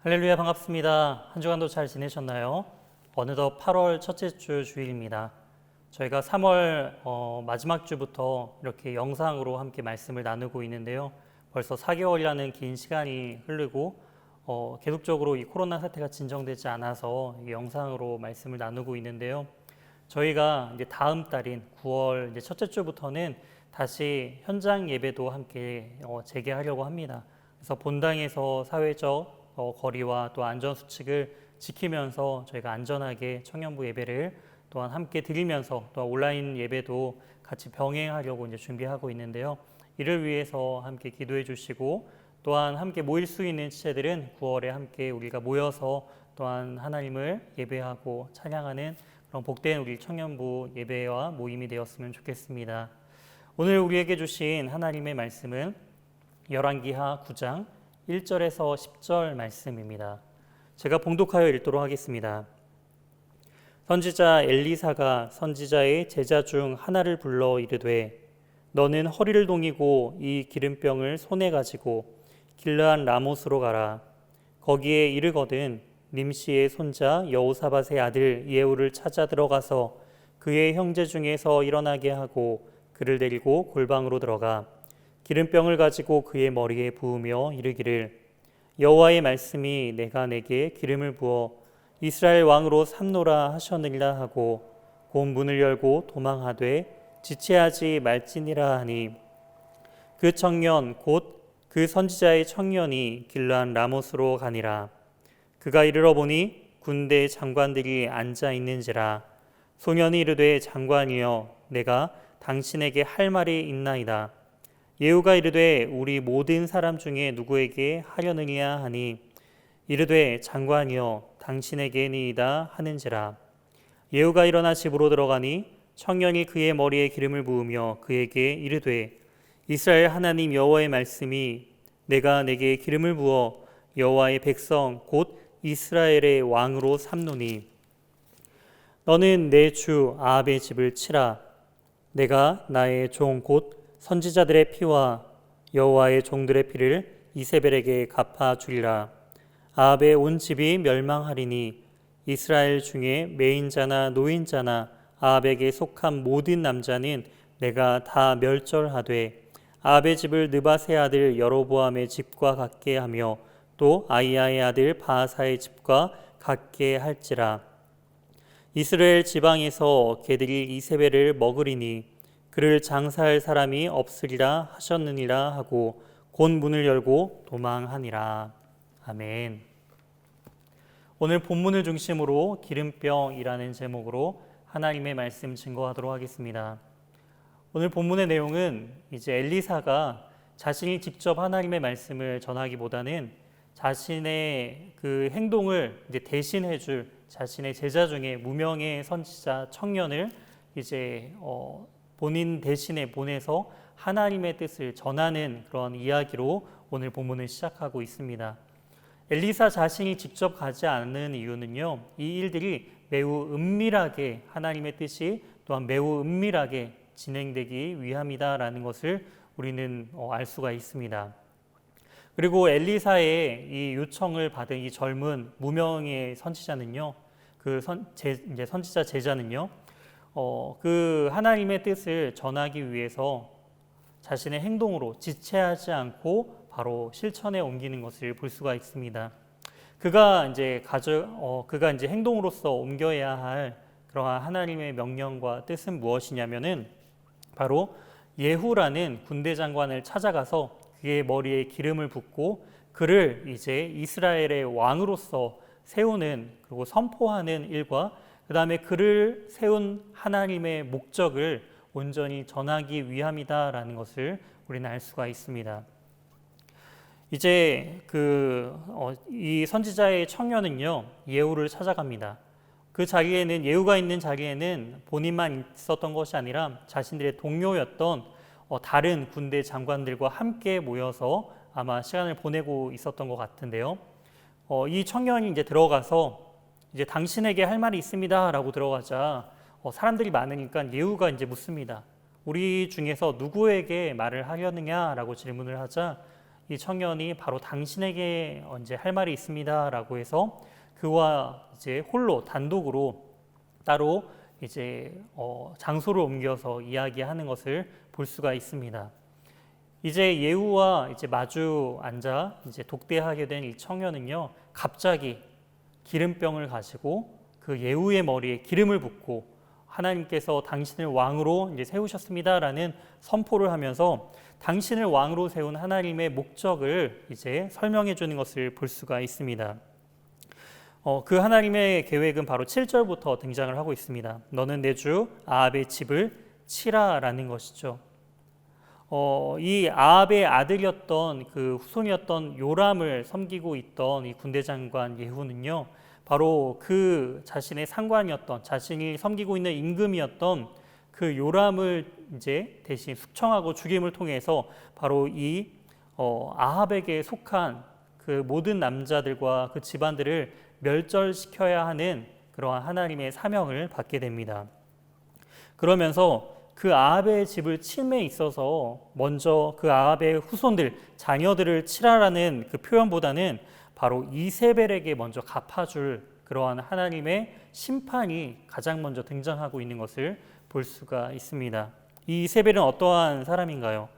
할렐루야, 반갑습니다. 한 주간도 잘 지내셨나요? 어느덧 8월 첫째 주 주일입니다. 저희가 3월 마지막 주부터 이렇게 영상으로 함께 말씀을 나누고 있는데요. 벌써 4개월이라는 긴 시간이 흐르고 계속적으로 이 코로나 사태가 진정되지 않아서 이 영상으로 말씀을 나누고 있는데요. 저희가 이제 다음 달인 9월 이제 첫째 주부터는 다시 현장 예배도 함께 재개하려고 합니다. 그래서 본당에서 사회적 거리와 또 안전 수칙을 지키면서 저희가 안전하게 청년부 예배를 또한 함께 드리면서 또 온라인 예배도 같이 병행하려고 이제 준비하고 있는데요. 이를 위해서 함께 기도해 주시고 또한 함께 모일 수 있는 지체들은 9월에 함께 우리가 모여서 또한 하나님을 예배하고 찬양하는 그런 복된 우리 청년부 예배와 모임이 되었으면 좋겠습니다. 오늘 우리에게 주신 하나님의 말씀은 열왕기하 9장 1절에서 10절 말씀입니다. 제가 봉독하여 읽도록 하겠습니다. 선지자 엘리사가 선지자의 제자 중 하나를 불러 이르되 너는 허리를 동이고 이 기름병을 손에 가지고 길르한 라못으로 가라. 거기에 이르거든 님시의 손자 여호사밧의 아들 예후를 찾아 들어가서 그의 형제 중에서 일어나게 하고 그를 데리고 골방으로 들어가 기름병을 가지고 그의 머리에 부으며 이르기를 여호와의 말씀이 내가 내게 기름을 부어 이스라엘 왕으로 삼노라 하셨느니라 하고 곧 문을 열고 도망하되 지체하지 말지니라 하니 그 청년 곧 그 선지자의 청년이 길르한 라못으로 가니라. 그가 이르러 보니 군대 장관들이 앉아 있는지라. 소년이 이르되 장관이여 내가 당신에게 할 말이 있나이다. 예후가 이르되 우리 모든 사람 중에 누구에게 하려느냐 하니 이르되 장관이여 당신에게니이다 하는지라. 예후가 일어나 집으로 들어가니 청년이 그의 머리에 기름을 부으며 그에게 이르되 이스라엘 하나님 여호와의 말씀이 내가 내게 기름을 부어 여호와의 백성 곧 이스라엘의 왕으로 삼노니 너는 내 주 아합의 집을 치라. 내가 나의 종 곧 선지자들의 피와 여호와의 종들의 피를 이세벨에게 갚아주리라. 아합의 온 집이 멸망하리니 이스라엘 중에 매인자나 노인자나 아합에게 속한 모든 남자는 내가 다 멸절하되 아합의 집을 느밧의 아들 여로보암의 집과 같게 하며 또 아이야의 아들 바하사의 집과 같게 할지라. 이스라엘 지방에서 개들이 이세벨을 먹으리니 그를 장사할 사람이 없으리라 하셨느니라 하고 곧 문을 열고 도망하니라. 아멘. 오늘 본문을 중심으로 기름병이라는 제목으로 하나님의 말씀 증거하도록 하겠습니다. 오늘 본문의 내용은 이제 엘리사가 자신이 직접 하나님의 말씀을 전하기보다는 자신의 그 행동을 이제 대신해줄 자신의 제자 중에 무명의 선지자 청년을 이제 본인 대신에 보내서 하나님의 뜻을 전하는 그런 이야기로 오늘 본문을 시작하고 있습니다. 엘리사 자신이 직접 가지 않는 이유는요, 이 일들이 매우 은밀하게 하나님의 뜻이 또한 매우 은밀하게 진행되기 위함이다라는 것을 우리는 알 수가 있습니다. 그리고 엘리사의 이 요청을 받은 이 젊은 무명의 선지자는요, 이제 선지자 제자는요, 그 하나님의 뜻을 전하기 위해서 자신의 행동으로 지체하지 않고 바로 실천에 옮기는 것을 볼 수가 있습니다. 그가 이제 행동으로서 옮겨야 할 그러한 하나님의 명령과 뜻은 무엇이냐면은 바로 예후라는 군대 장관을 찾아가서 그의 머리에 기름을 붓고 그를 이제 이스라엘의 왕으로서 세우는 그리고 선포하는 일과 그 다음에 그를 세운 하나님의 목적을 온전히 전하기 위함이다라는 것을 우리는 알 수가 있습니다. 이제 이 선지자의 청년은요, 예후를 찾아갑니다. 그 자리에는 예후가 있는 자리에는 본인만 있었던 것이 아니라 자신들의 동료였던 다른 군대 장관들과 함께 모여서 아마 시간을 보내고 있었던 것 같은데요. 이 청년이 이제 들어가서 이제 당신에게 할 말이 있습니다라고 들어가자 사람들이 많으니까 예후가 이제 묻습니다. 우리 중에서 누구에게 말을 하려느냐라고 질문을 하자 이 청년이 바로 당신에게 이제 할 말이 있습니다라고 해서 그와 이제 홀로 단독으로 따로 이제 장소를 옮겨서 이야기하는 것을 볼 수가 있습니다. 이제 예후와 이제 마주 앉아 이제 독대하게 된 이 청년은요, 갑자기 기름병을 가지고 그 예후의 머리에 기름을 붓고 하나님께서 당신을 왕으로 이제 세우셨습니다라는 선포를 하면서 당신을 왕으로 세운 하나님의 목적을 이제 설명해 주는 것을 볼 수가 있습니다. 그 하나님의 계획은 바로 7절부터 등장을 하고 있습니다. 너는 내 주 아합의 집을 치라라는 것이죠. 이 아합의 아들이었던 그 후손이었던 요람을 섬기고 있던 이 군대 장관 예후는요, 바로 그 자신의 상관이었던, 자신이 섬기고 있는 임금이었던 그 요람을 이제 대신 숙청하고 죽임을 통해서 바로 이 아합에게 속한 그 모든 남자들과 그 집안들을 멸절시켜야 하는 그러한 하나님의 사명을 받게 됩니다. 그러면서 그 아합의 집을 침에 있어서 먼저 그 아합의 후손들, 자녀들을 치라라는 그 표현보다는 바로 이세벨에게 먼저 갚아줄 그러한 하나님의 심판이 가장 먼저 등장하고 있는 것을 볼 수가 있습니다. 이 이세벨은 어떠한 사람인가요?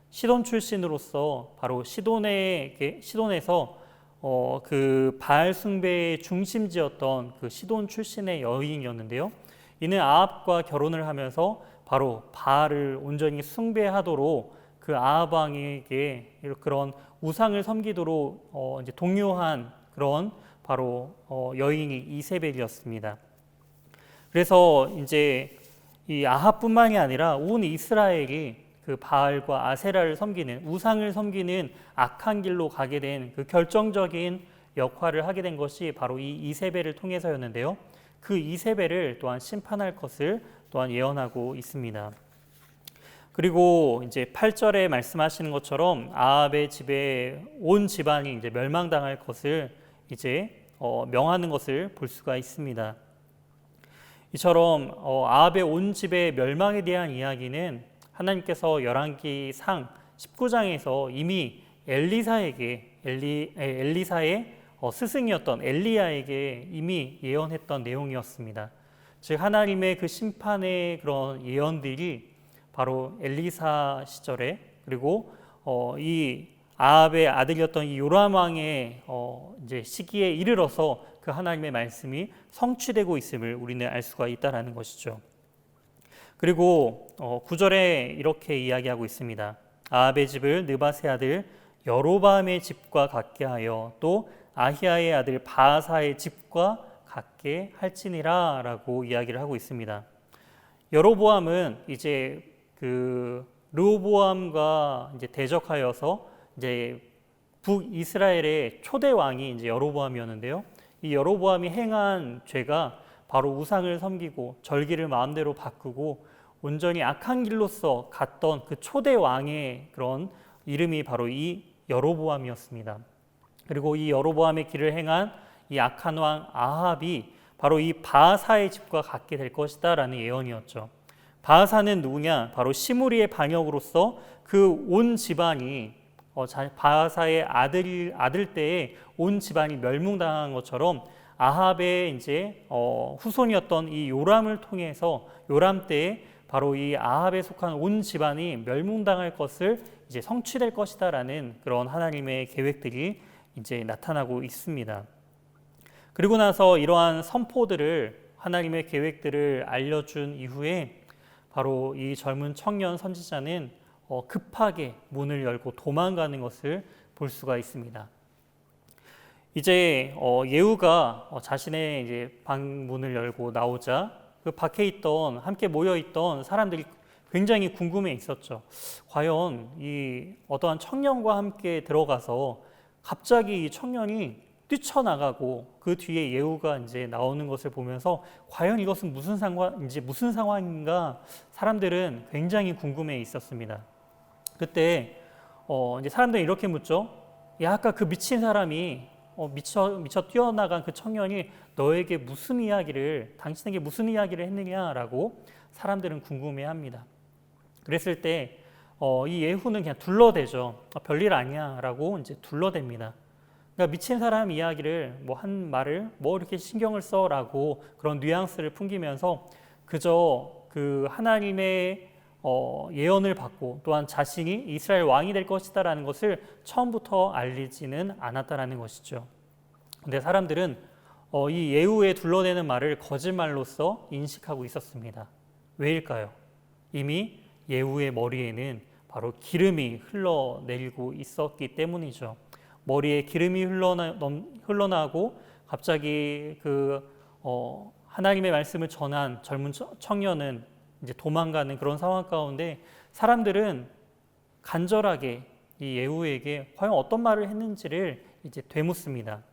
시돈 출신으로서 바로 시돈에서 그 바알 숭배의 중심지였던 그 시돈 출신의 여인이었는데요. 이는 아합과 결혼을 하면서 바로 바알을 온전히 숭배하도록 그 아합 왕에게 그런 우상을 섬기도록 이제 동요한 그런 바로 여인이 이세벨이었습니다. 그래서 이제 이 아합뿐만이 아니라 온 이스라엘이 그 바알과 아세라를 섬기는 우상을 섬기는 악한 길로 가게 된 그 결정적인 역할을 하게 된 것이 바로 이 이세벨을 통해서였는데요. 그 이세벨을 또한 심판할 것을 또한 예언하고 있습니다. 그리고 이제 8절에 말씀하시는 것처럼 아합의 집에 온 집안이 이제 멸망당할 것을 이제 명하는 것을 볼 수가 있습니다. 이처럼 아합의 온 집의 멸망에 대한 이야기는 하나님께서 열왕기 상 19장에서 이미 엘리사의 스승이었던 엘리야에게 이미 예언했던 내용이었습니다. 즉 하나님의 그 심판의 그런 예언들이 바로 엘리사 시절에 그리고 이 아합의 아들이었던 이 요람 왕의 이제 시기에 이르러서 그 하나님의 말씀이 성취되고 있음을 우리는 알 수가 있다라는 것이죠. 그리고 9절에 이렇게 이야기하고 있습니다. 아합의 집을 느바세 아들 여로보암의 집과 같게 하여 또 아히야의 아들 바아사의 집과 같게 할지니라 라고 이야기를 하고 있습니다. 여로보암은 이제 그 르호보암과 이제 대적하여서 이제 북이스라엘의 초대 왕이 이제 여로보암이었는데요. 이 여로보암이 행한 죄가 바로 우상을 섬기고 절기를 마음대로 바꾸고 온전히 악한 길로서 갔던 그 초대 왕의 그런 이름이 바로 이 여로보암이었습니다. 그리고 이 여로보암의 길을 행한 이 악한 왕 아합이 바로 이 바아사의 집과 같게 될 것이다 라는 예언이었죠. 바아사는 누구냐? 바로 시므리의 반역으로서 그 온 집안이 바아사의 아들 때에 온 집안이 멸망당한 것처럼 아합의 이제 후손이었던 이 요람을 통해서 요람 때에 바로 이 아합에 속한 온 집안이 멸망당할 것을 이제 성취될 것이다라는 그런 하나님의 계획들이 이제 나타나고 있습니다. 그리고 나서 이러한 선포들을 하나님의 계획들을 알려준 이후에 바로 이 젊은 청년 선지자는 급하게 문을 열고 도망가는 것을 볼 수가 있습니다. 이제 예후가 자신의 이제 방문을 열고 나오자 그 밖에 있던 함께 모여 있던 사람들이 굉장히 궁금해 있었죠. 과연 이 어떠한 청년과 함께 들어가서 갑자기 이 청년이 뛰쳐나가고 그 뒤에 예후가 이제 나오는 것을 보면서 과연 이것은 무슨 상황인가 사람들은 굉장히 궁금해 있었습니다. 그때 이제 사람들이 이렇게 묻죠. 야, 아까 그 미친 사람이 미쳐 뛰어나간 그 청년이 너에게 당신에게 무슨 이야기를 했느냐라고 사람들은 궁금해합니다. 그랬을 때 이 예후는 그냥 둘러대죠. 별일 아니야라고 이제 둘러댑니다. 그러니까 미친 사람 이야기를 뭐 한 말을 뭐 이렇게 신경을 써라고 그런 뉘앙스를 풍기면서 그저 그 하나님의 예언을 받고 또한 자신이 이스라엘 왕이 될 것이다라는 것을 처음부터 알리지는 않았다라는 것이죠. 근데 사람들은 이 예후에 둘러대는 말을 거짓말로서 인식하고 있었습니다. 왜일까요? 이미 예후의 머리에는 바로 기름이 흘러내리고 있었기 때문이죠. 머리에 기름이 흘러나고 갑자기 하나님의 말씀을 전한 젊은 청년은 이제 도망가는 그런 상황 가운데 사람들은 간절하게 이 예후에게 과연 어떤 말을 했는지를 이제 되묻습니다.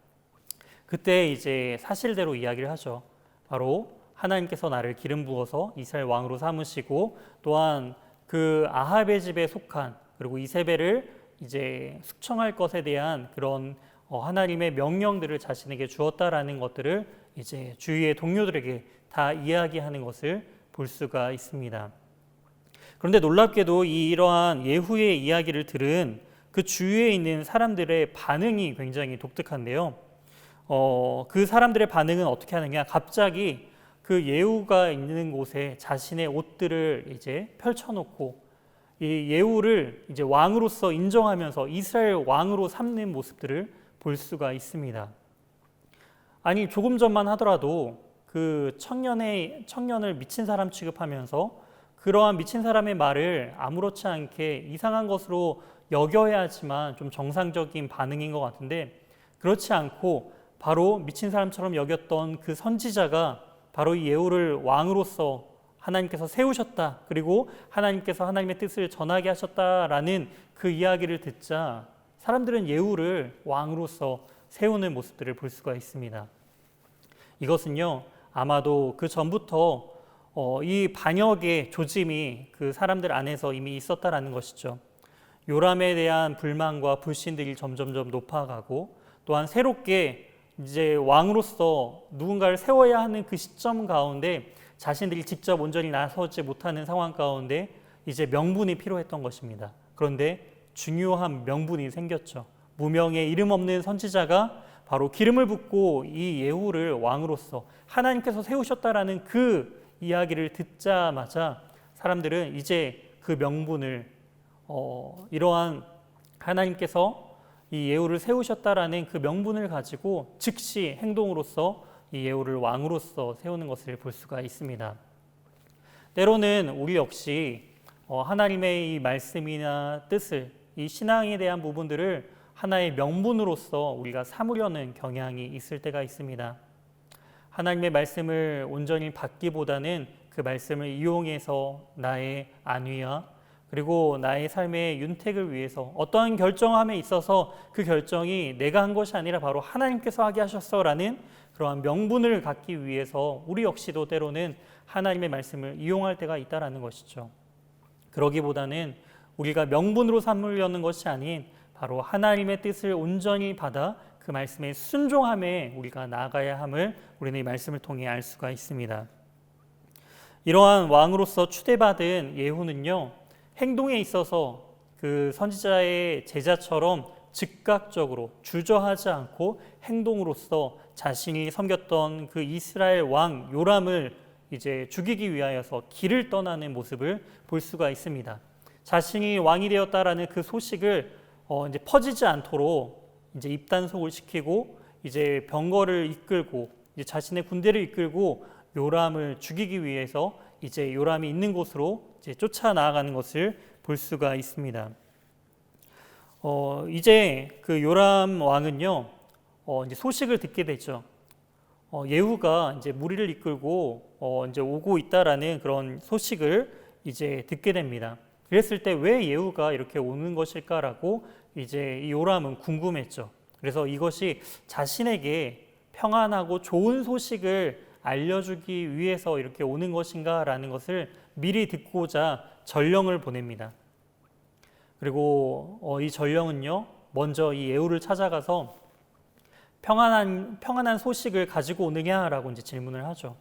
그때 이제 사실대로 이야기를 하죠. 바로 하나님께서 나를 기름 부어서 이스라엘 왕으로 삼으시고 또한 그 아합의 집에 속한 그리고 이세벨을 이제 숙청할 것에 대한 그런 하나님의 명령들을 자신에게 주었다라는 것들을 이제 주위의 동료들에게 다 이야기하는 것을 볼 수가 있습니다. 그런데 놀랍게도 이러한 예후의 이야기를 들은 그 주위에 있는 사람들의 반응이 굉장히 독특한데요. 그 사람들의 반응은 어떻게 하느냐? 갑자기 그 예후가 있는 곳에 자신의 옷들을 이제 펼쳐놓고 이 예후를 이제 왕으로서 인정하면서 이스라엘 왕으로 삼는 모습들을 볼 수가 있습니다. 아니 조금 전만 하더라도 그 청년을 미친 사람 취급하면서 그러한 미친 사람의 말을 아무렇지 않게 이상한 것으로 여겨야지만 좀 정상적인 반응인 것 같은데 그렇지 않고 바로 미친 사람처럼 여겼던 그 선지자가 바로 이 예후를 왕으로서 하나님께서 세우셨다. 그리고 하나님께서 하나님의 뜻을 전하게 하셨다라는 그 이야기를 듣자 사람들은 예후를 왕으로서 세우는 모습들을 볼 수가 있습니다. 이것은요 아마도 그 전부터 이 반역의 조짐이 그 사람들 안에서 이미 있었다라는 것이죠. 요람에 대한 불만과 불신들이 점점점 높아가고 또한 새롭게 이제 왕으로서 누군가를 세워야 하는 그 시점 가운데 자신들이 직접 온전히 나서지 못하는 상황 가운데 이제 명분이 필요했던 것입니다. 그런데 중요한 명분이 생겼죠. 무명의 이름 없는 선지자가 바로 기름을 붓고 이 예후를 왕으로서 하나님께서 세우셨다라는 그 이야기를 듣자마자 사람들은 이제 그 명분을 이러한 하나님께서 이 예후를 세우셨다라는 그 명분을 가지고 즉시 행동으로서 이 예후를 왕으로서 세우는 것을 볼 수가 있습니다. 때로는 우리 역시 하나님의 이 말씀이나 뜻을 이 신앙에 대한 부분들을 하나의 명분으로서 우리가 삼으려는 경향이 있을 때가 있습니다. 하나님의 말씀을 온전히 받기보다는 그 말씀을 이용해서 나의 안위와 그리고 나의 삶의 윤택을 위해서 어떠한 결정함에 있어서 그 결정이 내가 한 것이 아니라 바로 하나님께서 하게 하셨어라는 그러한 명분을 갖기 위해서 우리 역시도 때로는 하나님의 말씀을 이용할 때가 있다라는 것이죠. 그러기보다는 우리가 명분으로 삼으려는 것이 아닌 바로 하나님의 뜻을 온전히 받아 그 말씀에 순종함에 우리가 나아가야 함을 우리는 이 말씀을 통해 알 수가 있습니다. 이러한 왕으로서 추대받은 예후는요 행동에 있어서 그 선지자의 제자처럼 즉각적으로 주저하지 않고 행동으로서 자신이 섬겼던 그 이스라엘 왕 요람을 이제 죽이기 위하여서 길을 떠나는 모습을 볼 수가 있습니다. 자신이 왕이 되었다라는 그 소식을 이제 퍼지지 않도록 이제 입단속을 시키고 이제 병거를 이끌고 이제 자신의 군대를 이끌고 요람을 죽이기 위해서 이제 요람이 있는 곳으로 이제 쫓아 나아가는 것을 볼 수가 있습니다. 이제 그 요람 왕은요, 이제 소식을 듣게 되죠. 예후가 이제 무리를 이끌고 이제 오고 있다라는 그런 소식을 이제 듣게 됩니다. 그랬을 때 왜 예후가 이렇게 오는 것일까라고 이제 이 요람은 궁금했죠. 그래서 이것이 자신에게 평안하고 좋은 소식을 알려주기 위해서 이렇게 오는 것인가라는 것을 미리 듣고자 전령을 보냅니다. 그리고 이 전령은요, 먼저 이 예후를 찾아가서 평안한 소식을 가지고 오느냐라고 이제 질문을 하죠.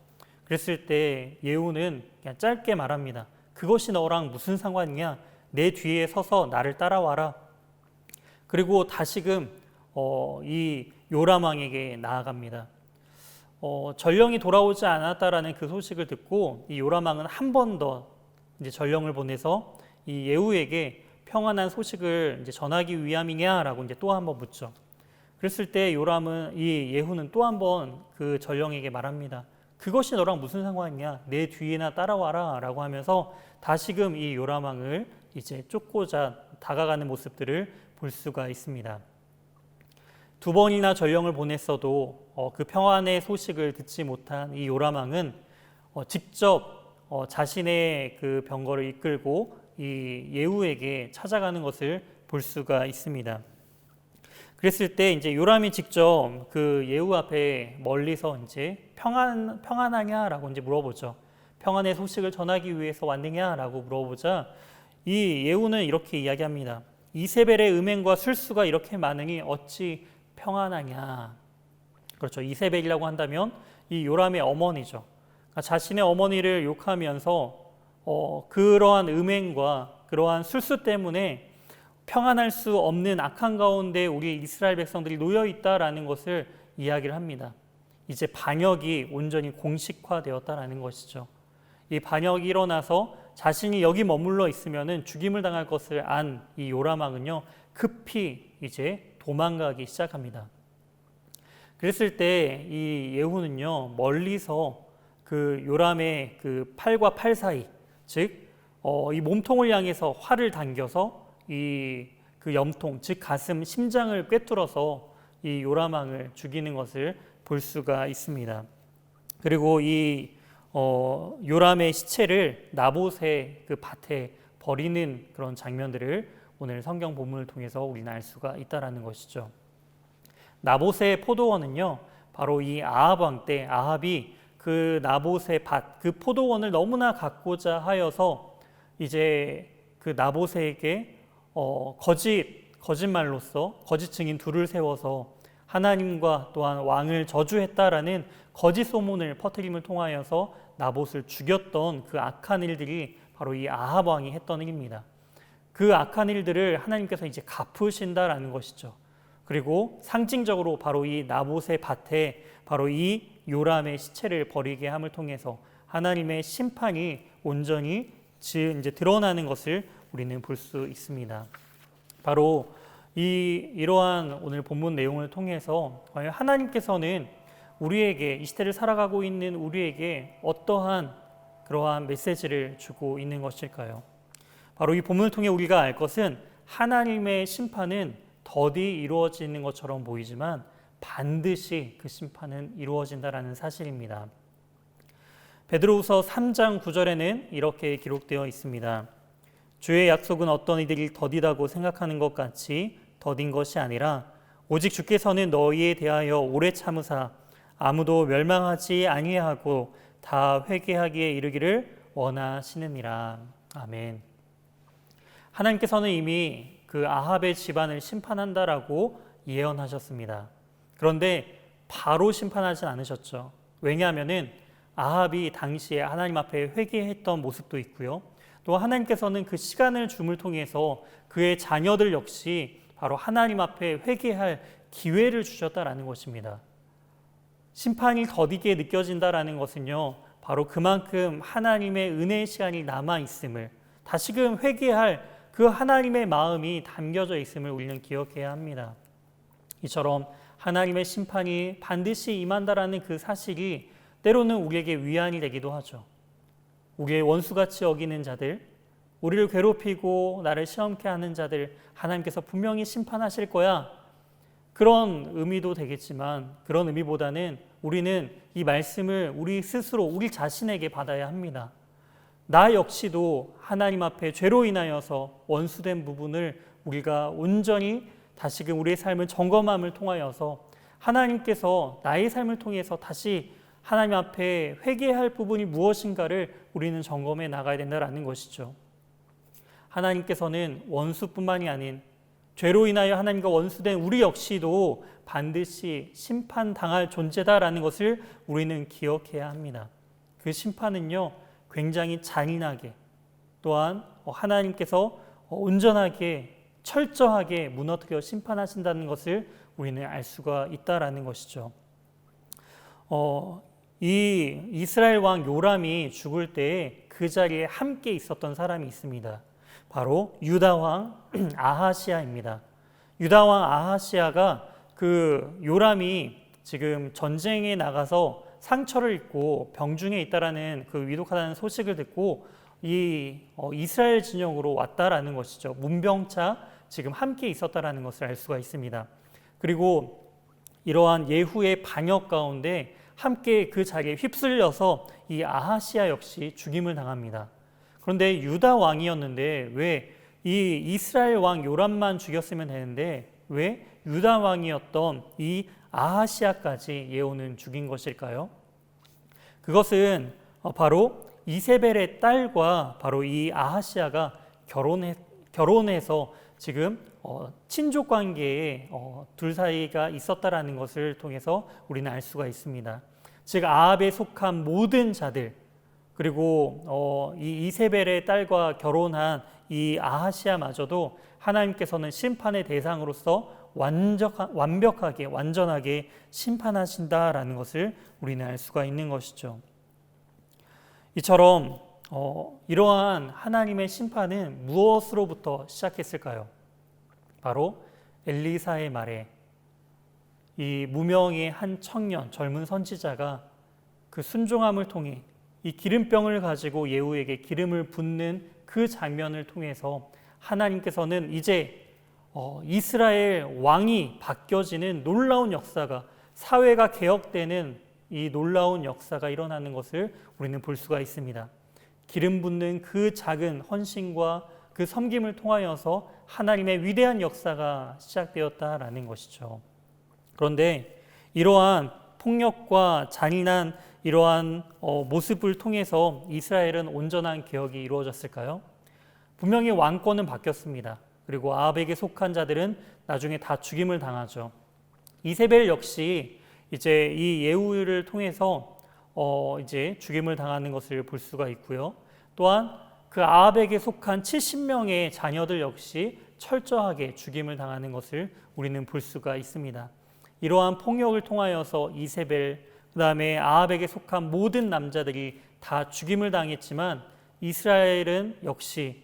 그랬을 때 예후는 그냥 짧게 말합니다. 그것이 너랑 무슨 상관이냐? 내 뒤에 서서 나를 따라와라. 그리고 다시금 이 요람 왕에게 나아갑니다. 전령이 돌아오지 않았다라는 그 소식을 듣고 이 요람 왕은 한 번 더 이제 전령을 보내서 이 예후에게 평안한 소식을 이제 전하기 위함이냐라고 이제 또 한 번 묻죠. 그랬을 때 이 예후는 또 한 번 그 전령에게 말합니다. 그것이 너랑 무슨 상관이냐? 내 뒤에나 따라와라라고 하면서 다시금 이 요람 왕을 이제 쫓고자 다가가는 모습들을 볼 수가 있습니다. 두 번이나 전령을 보냈어도 그 평안의 소식을 듣지 못한 이 요람 왕은 직접 자신의 그 병거를 이끌고 이 예후에게 찾아가는 것을 볼 수가 있습니다. 그랬을 때 이제 요람이 직접 그 예후 앞에 멀리서 이제 평안하냐라고 이제 물어보죠. 평안의 소식을 전하기 위해서 왔느냐라고 물어보자 이 예후는 이렇게 이야기합니다. 이세벨의 음행과 술수가 이렇게 많으니 어찌 평안하냐. 그렇죠. 이세벨이라고 한다면 이 요람의 어머니죠. 그러니까 자신의 어머니를 욕하면서 그러한 음행과 그러한 술수 때문에 평안할 수 없는 악한 가운데 우리 이스라엘 백성들이 놓여 있다라는 것을 이야기를 합니다. 이제 반역이 온전히 공식화되었다라는 것이죠. 이 반역이 일어나서 자신이 여기 머물러 있으면은 죽임을 당할 것을 안 이 요람 왕은요 급히 이제 도망가기 시작합니다. 그랬을 때 이 예후는요 멀리서 그 요람의 그 팔과 팔 사이, 즉 이 몸통을 향해서 활을 당겨서 이 그 염통, 즉 가슴, 심장을 꿰뚫어서 이 요람 왕을 죽이는 것을 볼 수가 있습니다. 그리고 이 요람의 시체를 나봇의 그 밭에 버리는 그런 장면들을 오늘 성경 본문을 통해서 우리는 알 수가 있다라는 것이죠. 나봇의 포도원은요, 바로 이 아합 왕 때 아합이 그 나봇의 밭, 그 포도원을 너무나 갖고자 하여서 이제 그 나봇에게 거짓말로서 거짓 증인 둘을 세워서 하나님과 또한 왕을 저주했다라는 거짓 소문을 퍼뜨림을 통하여서 나봇을 죽였던 그 악한 일들이 바로 이 아합 왕이 했던 일입니다. 그 악한 일들을 하나님께서 이제 갚으신다라는 것이죠. 그리고 상징적으로 바로 이 나봇의 밭에 바로 이 요람의 시체를 버리게 함을 통해서 하나님의 심판이 온전히 이제 드러나는 것을 우리는 볼 수 있습니다. 바로 이러한 오늘 본문 내용을 통해서 과연 하나님께서는 우리에게 이 시대를 살아가고 있는 우리에게 어떠한 그러한 메시지를 주고 있는 것일까요? 바로 이 본문을 통해 우리가 알 것은 하나님의 심판은 더디 이루어지는 것처럼 보이지만 반드시 그 심판은 이루어진다라는 사실입니다. 베드로후서 3장 9절에는 이렇게 기록되어 있습니다. 주의 약속은 어떤 이들이 더디다고 생각하는 것 같이 더딘 것이 아니라 오직 주께서는 너희에 대하여 오래 참으사 아무도 멸망하지 아니하고 다 회개하기에 이르기를 원하시느니라. 아멘. 하나님께서는 이미 그 아합의 집안을 심판한다라고 예언하셨습니다. 그런데 바로 심판하진 않으셨죠. 왜냐하면은 아합이 당시에 하나님 앞에 회개했던 모습도 있고요. 또 하나님께서는 그 시간을 줌을 통해서 그의 자녀들 역시 바로 하나님 앞에 회개할 기회를 주셨다라는 것입니다. 심판이 더디게 느껴진다라는 것은요, 바로 그만큼 하나님의 은혜의 시간이 남아있음을, 다시금 회개할 그 하나님의 마음이 담겨져 있음을 우리는 기억해야 합니다. 이처럼 하나님의 심판이 반드시 임한다라는 그 사실이 때로는 우리에게 위안이 되기도 하죠. 우리의 원수같이 여기는 자들, 우리를 괴롭히고 나를 시험케 하는 자들 하나님께서 분명히 심판하실 거야, 그런 의미도 되겠지만 그런 의미보다는 우리는 이 말씀을 우리 스스로 우리 자신에게 받아야 합니다. 나 역시도 하나님 앞에 죄로 인하여서 원수된 부분을 우리가 온전히 다시금 우리의 삶을 점검함을 통하여서 하나님께서 나의 삶을 통해서 다시 하나님 앞에 회개할 부분이 무엇인가를 우리는 점검해 나가야 된다는 것이죠. 하나님께서는 원수뿐만이 아닌 죄로 인하여 하나님과 원수된 우리 역시도 반드시 심판당할 존재다라는 것을 우리는 기억해야 합니다. 그 심판은요, 굉장히 잔인하게, 또한 하나님께서 온전하게 철저하게 무너뜨려 심판하신다는 것을 우리는 알 수가 있다라는 것이죠. 이 이스라엘 왕 요람이 죽을 때 그 자리에 함께 있었던 사람이 있습니다. 바로 유다 왕 아하시아입니다. 유다 왕 아하시아가 그 요람이 지금 전쟁에 나가서 상처를 입고 병중에 있다라는 그 위독하다는 소식을 듣고 이 이스라엘 진영으로 왔다라는 것이죠. 문병차 지금 함께 있었다라는 것을 알 수가 있습니다. 그리고 이러한 예후의 반역 가운데 함께 그 자리에 휩쓸려서 이 아하시아 역시 죽임을 당합니다. 그런데 유다 왕이었는데 왜 이 이스라엘 왕 요람만 죽였으면 되는데 왜 유다 왕이었던 이 아하시아까지 예후는 죽인 것일까요? 그것은 바로 이세벨의 딸과 바로 이 아하시아가 결혼해서 지금 친족 관계에 둘 사이가 있었다라는 것을 통해서 우리는 알 수가 있습니다. 즉 아합에 속한 모든 자들, 그리고 이 이세벨의 딸과 결혼한 이 아하시아마저도 하나님께서는 심판의 대상으로서 완벽하게 완전하게 심판하신다라는 것을 우리는 알 수가 있는 것이죠. 이처럼 이러한 하나님의 심판은 무엇으로부터 시작했을까요? 바로 엘리사의 말에 이 무명의 한 청년, 젊은 선지자가 그 순종함을 통해 이 기름병을 가지고 예후에게 기름을 붓는 그 장면을 통해서 하나님께서는 이제 이스라엘 왕이 바뀌어지는 놀라운 역사가, 사회가 개혁되는 이 놀라운 역사가 일어나는 것을 우리는 볼 수가 있습니다. 기름 붓는 그 작은 헌신과 그 섬김을 통하여서 하나님의 위대한 역사가 시작되었다라는 것이죠. 그런데 이러한 폭력과 잔인한 이러한 모습을 통해서 이스라엘은 온전한 개혁이 이루어졌을까요? 분명히 왕권은 바뀌었습니다. 그리고 아합에게 속한 자들은 나중에 다 죽임을 당하죠. 이세벨 역시 이제 이 예후를 통해서 이제 죽임을 당하는 것을 볼 수가 있고요. 또한 그 아합에게 속한 70명의 자녀들 역시 철저하게 죽임을 당하는 것을 우리는 볼 수가 있습니다. 이러한 폭력을 통하여서 이세벨, 그 다음에 아합에게 속한 모든 남자들이 다 죽임을 당했지만 이스라엘은 역시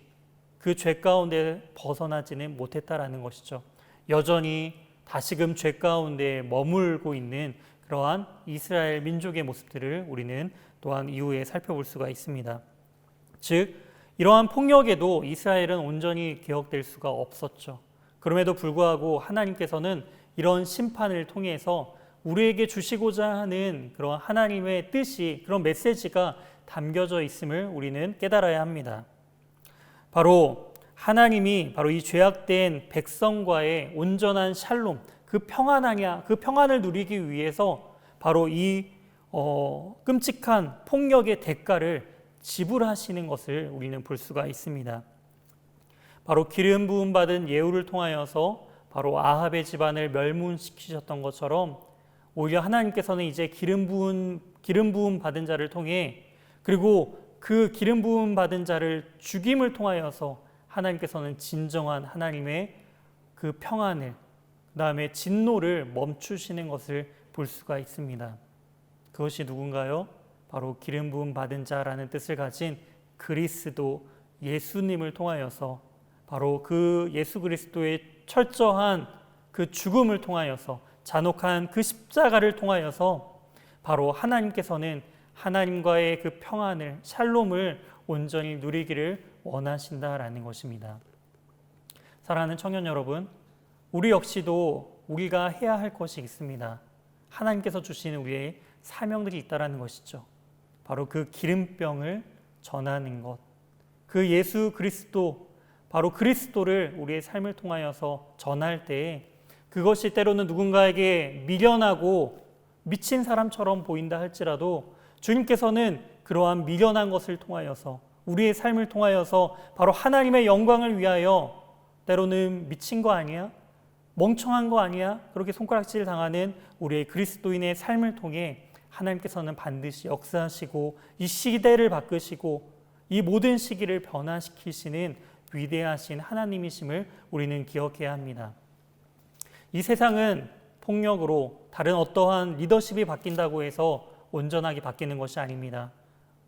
그 죄 가운데 벗어나지는 못했다라는 것이죠. 여전히 다시금 죄 가운데 머물고 있는 그러한 이스라엘 민족의 모습들을 우리는 또한 이후에 살펴볼 수가 있습니다. 즉 이러한 폭력에도 이스라엘은 온전히 개혁될 수가 없었죠. 그럼에도 불구하고 하나님께서는 이런 심판을 통해서 우리에게 주시고자 하는 그런 하나님의 뜻이, 그런 메시지가 담겨져 있음을 우리는 깨달아야 합니다. 바로 하나님이 바로 이 죄악된 백성과의 온전한 샬롬, 그 평안을 누리기 위해서 바로 이 끔찍한 폭력의 대가를 지불하시는 것을 우리는 볼 수가 있습니다. 바로 기름 부음 받은 예후를 통하여서 바로 아합의 집안을 멸문시키셨던 것처럼 오히려 하나님께서는 이제 기름 부음 받은 자를 통해, 그리고 그 기름 부음 받은 자를 죽임을 통하여서 하나님께서는 진정한 하나님의 그 평안을, 그 다음에 진노를 멈추시는 것을 볼 수가 있습니다. 그것이 누군가요? 바로 기름 부음 받은 자라는 뜻을 가진 그리스도 예수님을 통하여서, 바로 그 예수 그리스도의 철저한 그 죽음을 통하여서, 잔혹한 그 십자가를 통하여서 바로 하나님께서는 하나님과의 그 평안을, 샬롬을 온전히 누리기를 원하신다라는 것입니다. 사랑하는 청년 여러분, 우리 역시도 우리가 해야 할 것이 있습니다. 하나님께서 주시는 우리의 사명들이 있다라는 것이죠. 바로 그 기름병을 전하는 것, 그 예수 그리스도, 바로 그리스도를 우리의 삶을 통하여서 전할 때에 그것이 때로는 누군가에게 미련하고 미친 사람처럼 보인다 할지라도 주님께서는 그러한 미련한 것을 통하여서, 우리의 삶을 통하여서 바로 하나님의 영광을 위하여, 때로는 미친 거 아니야? 멍청한 거 아니야? 그렇게 손가락질 당하는 우리의 그리스도인의 삶을 통해 하나님께서는 반드시 역사하시고 이 시대를 바꾸시고 이 모든 시기를 변화시키시는 위대하신 하나님이심을 우리는 기억해야 합니다. 이 세상은 폭력으로 다른 어떠한 리더십이 바뀐다고 해서 온전하게 바뀌는 것이 아닙니다.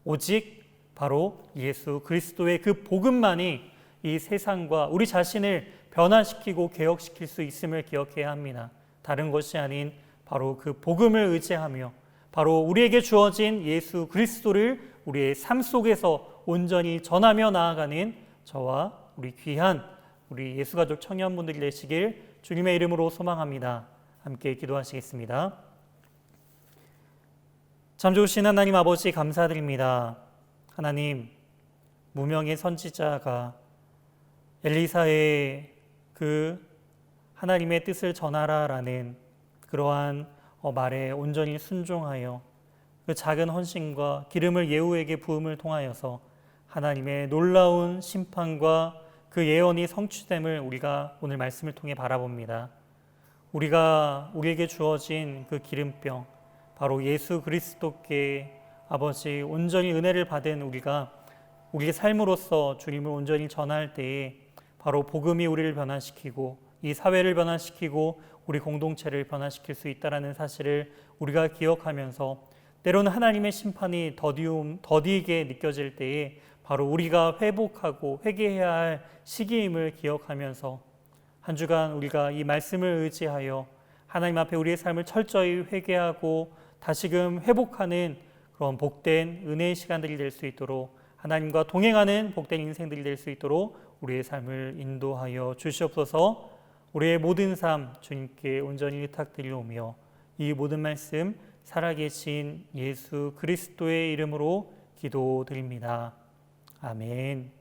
오직 바로 예수 그리스도의 그 복음만이 이 세상과 우리 자신을 변화시키고 개혁시킬 수 있음을 기억해야 합니다. 다른 것이 아닌 바로 그 복음을 의지하며 바로 우리에게 주어진 예수 그리스도를 우리의 삶 속에서 온전히 전하며 나아가는 저와 우리 귀한 우리 예수가족 청년분들이 되시길 주님의 이름으로 소망합니다. 함께 기도하시겠습니다. 참 좋으신 하나님 아버지 감사드립니다. 하나님, 무명의 선지자가 엘리사의 그 하나님의 뜻을 전하라라는 그러한 말에 온전히 순종하여 그 작은 헌신과 기름을 예후에게 부음을 통하여서 하나님의 놀라운 심판과 그 예언이 성취됨을 우리가 오늘 말씀을 통해 바라봅니다. 우리에게 주어진 그 기름병, 바로 예수 그리스도께 아버지 온전히 은혜를 받은 우리가 우리의 삶으로서 주님을 온전히 전할 때에 바로 복음이 우리를 변화시키고 이 사회를 변화시키고 우리 공동체를 변화시킬 수 있다는 사실을 우리가 기억하면서 때로는 하나님의 심판이 더디게 느껴질 때에 바로 우리가 회복하고 회개해야 할 시기임을 기억하면서 한 주간 우리가 이 말씀을 의지하여 하나님 앞에 우리의 삶을 철저히 회개하고 다시금 회복하는 그런 복된 은혜의 시간들이 될 수 있도록 하나님과 동행하는 복된 인생들이 될 수 있도록 우리의 삶을 인도하여 주시옵소서. 우리의 모든 삶 주님께 온전히 의탁드리오며 이 모든 말씀 살아계신 예수 그리스도의 이름으로 기도드립니다. 아멘.